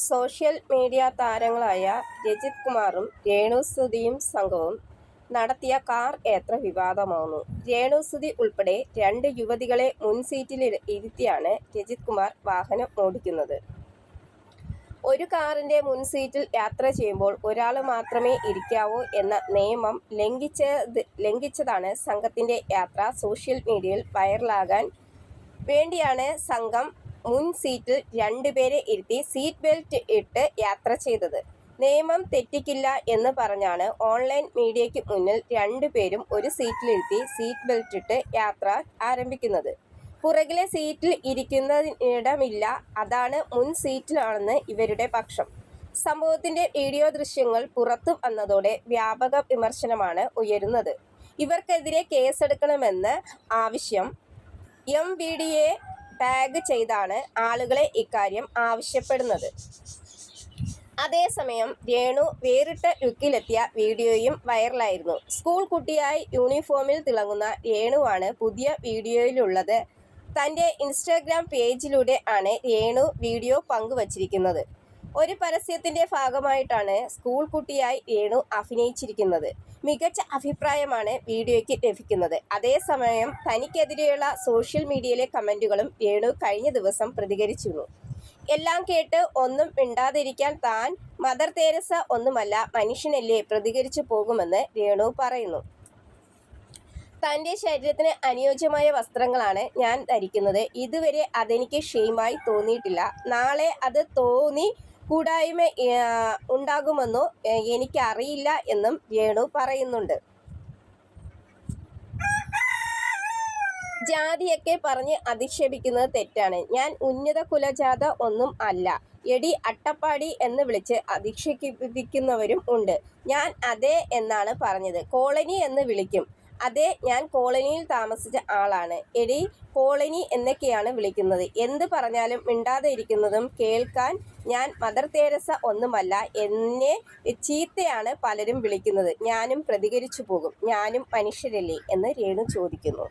Social media താരങ്ങളായ രജിത് കുമാറും രേണുസുധിയും സംഘവും നടത്തിയ കാർ യാത്ര വിവാദമാവുന്നു. രേണുസുധി ഉൾപ്പെടെ 2 യുവതികളെ മുൻസീറ്റിൽ ഇരുത്തിയാണ് രജിത് കുമാർ വാഹനം ഓടിക്കുന്നത്. ഒരു കാറിന്റെ മുൻസീറ്റിൽ യാത്ര ചെയ്യുമ്പോൾ ഒരാൾ മാത്രമേ ഇരിക്കാവൂ എന്ന നിയമം ലംഘിച്ചതാണ് സംഘത്തിന്റെ യാത്ര. സോഷ്യൽ മീഡിയയിൽ വൈറലാകാൻ വേണ്ടിയാണ് സംഘം മുൻ സീറ്റിൽ 2 പേരെ ഇരുത്തി സീറ്റ് ബെൽറ്റ് ഇട്ട് യാത്ര ചെയ്തത്. നിയമം തെറ്റിക്കില്ല എന്ന് പറഞ്ഞാണ് ഓൺലൈൻ മീഡിയയ്ക്ക് മുന്നിൽ 2 പേരും ഒരു സീറ്റിലിരുത്തി സീറ്റ് ബെൽറ്റ് ഇട്ട് യാത്ര ആരംഭിക്കുന്നത്. പുറകിലെ സീറ്റിൽ ഇരിക്കുന്നതിനിടമില്ല, അതാണ് മുൻ സീറ്റിലാണെന്ന് ഇവരുടെ പക്ഷം. സംഭവത്തിന്റെ വീഡിയോ ദൃശ്യങ്ങൾ പുറത്തു വന്നതോടെ വ്യാപക വിമർശനമാണ് ഉയരുന്നത്. ഇവർക്കെതിരെ കേസെടുക്കണമെന്ന് ആവശ്യം MVDയെ ടാഗ് ചെയ്താണ് ആളുകളെ ഇക്കാര്യം ആവശ്യപ്പെടുന്നത്. അതേസമയം രേണു വേറിട്ട ലുക്കിലെത്തിയ വീഡിയോയും വൈറലായിരുന്നു. സ്കൂൾ കുട്ടിയായി യൂണിഫോമിൽ തിളങ്ങുന്ന രേണുവാണ് പുതിയ വീഡിയോയിലുള്ളത്. തന്റെ ഇൻസ്റ്റാഗ്രാം പേജിലൂടെ ആണ് രേണു വീഡിയോ പങ്കുവച്ചിരിക്കുന്നത്. ഒരു പരസ്യത്തിന്റെ ഭാഗമായിട്ടാണ് സ്കൂൾ കുട്ടിയായി രേണു അഭിനയിച്ചിരിക്കുന്നത്. മികച്ച അഭിപ്രായമാണ് വീഡിയോയ്ക്ക് ലഭിക്കുന്നത്. അതേസമയം തനിക്കെതിരെയുള്ള സോഷ്യൽ മീഡിയയിലെ കമന്റുകളും രേണു കഴിഞ്ഞ ദിവസം പ്രതികരിച്ചിരുന്നു. എല്ലാം കേട്ട് ഒന്നും മിണ്ടാതിരിക്കാൻ താൻ മദർ തെരേസ ഒന്നുമല്ല, മനുഷ്യനല്ലേ, പ്രതികരിച്ചു പോകുമെന്ന് രേണു പറയുന്നു. തന്റെ ശരീരത്തിന് അനുയോജ്യമായ വസ്ത്രങ്ങളാണ് ഞാൻ ധരിക്കുന്നത്. ഇതുവരെ അതെനിക്ക് ഷെയിമായി തോന്നിയിട്ടില്ല. നാളെ അത് തോന്നി കൂടായ്മ ഉണ്ടാകുമെന്നോ എനിക്കറിയില്ല എന്നും രേണു പറയുന്നുണ്ട്. ജാതിയൊക്കെ പറഞ്ഞ് അധിക്ഷേപിക്കുന്നത് തെറ്റാണ്. ഞാൻ ഉന്നത കുലജാത ഒന്നും അല്ല. എടി അട്ടപ്പാടി എന്ന് വിളിച്ച് അധിക്ഷേപിക്കുന്നവരും ഉണ്ട്. ഞാൻ അതെ എന്നാണ് പറഞ്ഞത്. കോളനി എന്ന് വിളിക്കും. അതെ, ഞാൻ കോളനിയിൽ താമസിച്ച ആളാണ്. എടി കോളനി എന്നൊക്കെയാണ് വിളിക്കുന്നത്. എന്ത് പറഞ്ഞാലും മിണ്ടാതെ ഇരിക്കുന്നതും കേൾക്കാൻ ഞാൻ മദർ തെരേസ ഒന്നുമല്ല. എന്നെ ചീത്തയാണ് പലരും വിളിക്കുന്നത്. ഞാനും പ്രതികരിച്ചു പോകും. ഞാനും മനുഷ്യരല്ലേ എന്ന് രേണു ചോദിക്കുന്നു.